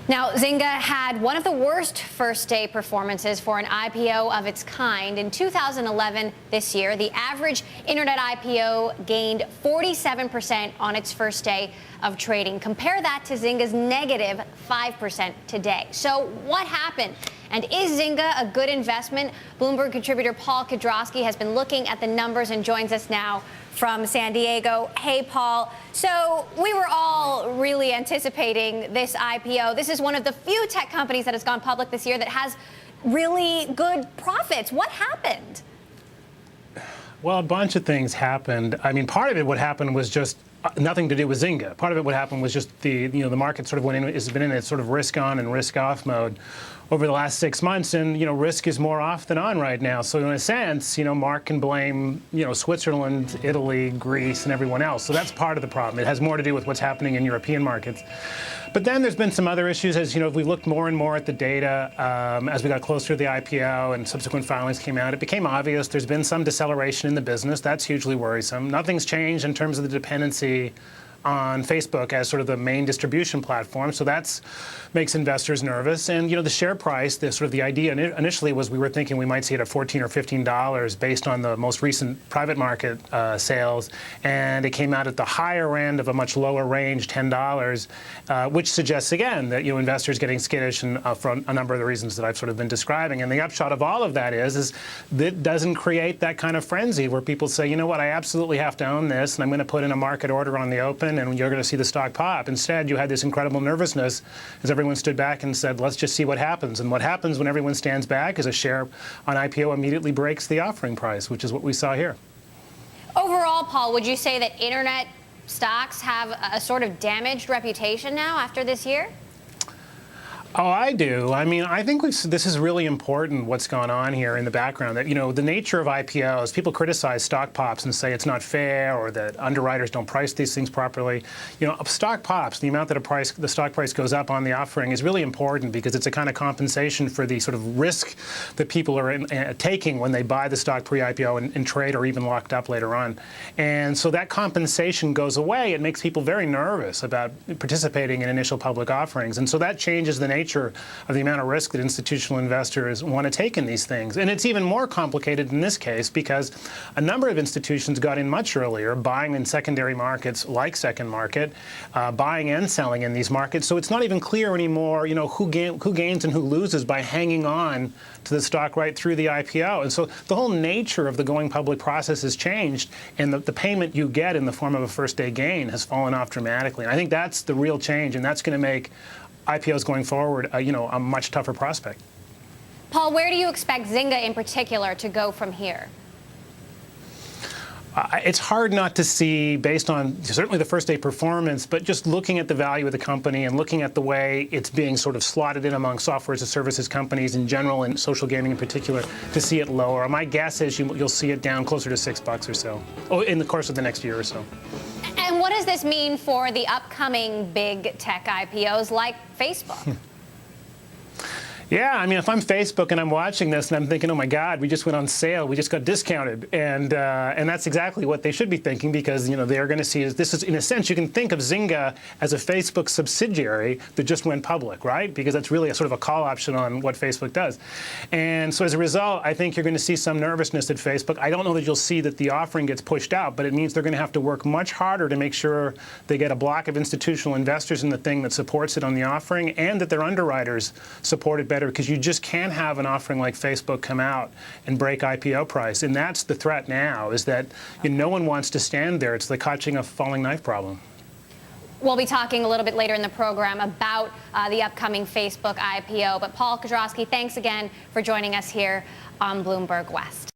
Now, Zynga had one of the worst first-day performances for an IPO of its kind. In 2011, this year, the average internet IPO gained 47% on its first day of trading. Compare that to Zynga's negative 5% today. So what happened? And is Zynga a good investment? Bloomberg contributor Paul Kedrosky has been looking at the numbers and joins us now from San Diego. Hey, Paul. So we were all really anticipating this IPO. This is one of the few tech companies that has gone public this year that has really good profits. What happened? Well, a bunch of things happened. I mean, part of it, what happened was just nothing to do with Zynga. Part of it, what happened was just the market sort of went in, has been in a sort of risk on and risk off mode over the last 6 months, and risk is more off than on right now. So in a sense, Mark can blame Switzerland, Italy, Greece, and everyone else. So that's part of the problem. It has more to do with what's happening in European markets. But then there's been some other issues as we looked more and more at the data as we got closer to the IPO and subsequent filings came out. It became obvious there's been some deceleration in the business. That's hugely worrisome. Nothing's changed in terms of the dependency on Facebook as sort of the main distribution platform, so that makes investors nervous. And the share price, the idea initially was we were thinking we might see it at $14 or $15 based on the most recent private market sales, and it came out at the higher end of a much lower range, $10, which suggests again that investors getting skittish and for a number of the reasons that I've sort of been describing. And the upshot of all of that is that it doesn't create that kind of frenzy where people say, you know what, I absolutely have to own this, and I'm going to put in a market order on the open, and you're going to see the stock pop. Instead, you had this incredible nervousness as everyone stood back and said, let's just see what happens. And what happens when everyone stands back is a share on IPO immediately breaks the offering price, which is what we saw here. Overall, Paul, would you say that internet stocks have a sort of damaged reputation now after this year? Oh, I do. I mean, I think this is really important, what's gone on here in the background, that, the nature of IPOs, people criticize stock pops and say it's not fair or that underwriters don't price these things properly. Stock pops, the amount that the stock price goes up on the offering is really important because it's a kind of compensation for the sort of risk that people are taking when they buy the stock pre-IPO and trade or even locked up later on. And so that compensation goes away. It makes people very nervous about participating in initial public offerings. And so that changes the nature of the amount of risk that institutional investors want to take in these things. And it's even more complicated in this case because a number of institutions got in much earlier, buying in secondary markets like Second Market, buying and selling in these markets. So it's not even clear anymore, who gains and who loses by hanging on to the stock right through the IPO. And so the whole nature of the going public process has changed, and the payment you get in the form of a first-day gain has fallen off dramatically. And I think that's the real change, and that's going to make IPOs going forward, a much tougher prospect. Paul, where do you expect Zynga in particular to go from here? It's hard not to see, based on certainly the first day performance, but just looking at the value of the company and looking at the way it's being sort of slotted in among software as a services companies in general and social gaming in particular, to see it lower. My guess is you'll see it down closer to $6 or so in the course of the next year or so. And what does this mean for the upcoming big tech IPOs like Facebook? Yeah, I mean, if I'm Facebook and I'm watching this and I'm thinking, oh my God, we just went on sale, we just got discounted, and that's exactly what they should be thinking because they're going to see this is, in a sense, you can think of Zynga as a Facebook subsidiary that just went public, right? Because that's really a sort of a call option on what Facebook does, and so as a result, I think you're going to see some nervousness at Facebook. I don't know that you'll see that the offering gets pushed out, but it means they're going to have to work much harder to make sure they get a block of institutional investors in the thing that supports it on the offering, and that their underwriters support it better, because you just can't have an offering like Facebook come out and break IPO price. And that's the threat now, is that no one wants to stand there. It's the catching a falling knife problem. We'll be talking a little bit later in the program about the upcoming Facebook IPO. But Paul Kedrosky, thanks again for joining us here on Bloomberg West.